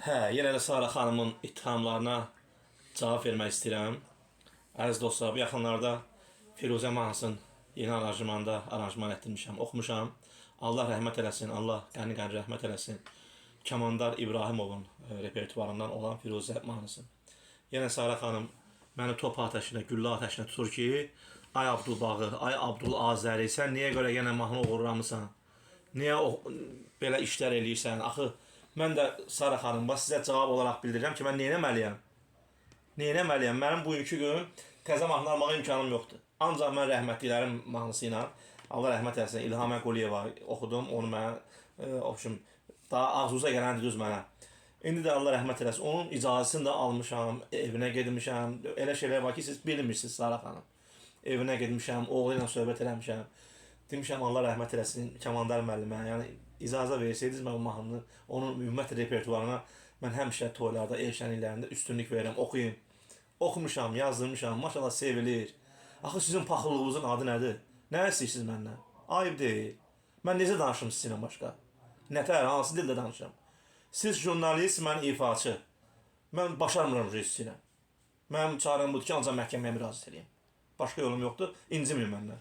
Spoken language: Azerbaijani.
Hə, yenə də Sara xanımın ittihamlarına cavab vermək istəyirəm. Əziz dostlar, bu yaxınlarda Firuzə mahnısının yeni aranjman etdirmişəm, oxumuşam. Allah rəhmət eləsin, Allah qəni-qəni rəhmət eləsin. Kəmandar İbrahimovun repertuarından olan Firuzə mahnısı. Yenə Sara xanım məni top ateşinə, güllə ateşinə tutur ki, ay Abdulbağı, ay Abdul Azəri, sən niyə görə yenə mahnı uğurlamısan? Niyə belə işlər eləyirsən? Axı, mən də Sara xanım, sizə cavab olaraq bildirirəm ki, mən neynəməliyəm? Neynəməliyəm? Mənim bugünkü gün təzə mahnı almağa imkanım yoxdur. Ancaq mən rəhmətliklərin mahnısı ilə, Allah rəhmət eləsin, İlham Əquliyeva oxudum. Onu mən, daha ağzınıza gələn düz mənə. İndi də Allah rəhmət eləsin. Onun icazəsini də almışam, evinə gedmişəm. Elə şeylər var ki, siz bilmirsiniz Sara xanım. Evinə gedmişəm, oğlu ilə söhbət eləmişəm. Demişəm Allah rəhmət eləsin Kəmandar müəllimə. Yəni icazə versəydiniz mən o mahnını, onun ümumiyyətlə repertuarına mən həmişə toylarda, el şənliklərində üstünlük verirəm, oxuyun. Oxumuşam, yazdırmışam, maşallah sevilir. Axı sizin paxıllığınızın adı nədir? Nə istəyirsiniz məndən? Ayıb deyil. Mən necə danışım sizinlə başqa? Nətər, hansı dildə danışım? Siz jurnalist, mən ifaçı. Mən başarmıram sizinlə. Mənim çarəm budur ki, ancaq məhkəməyə müraciət edeyim. Başqa yolum yoxdur, inciməyin məndən.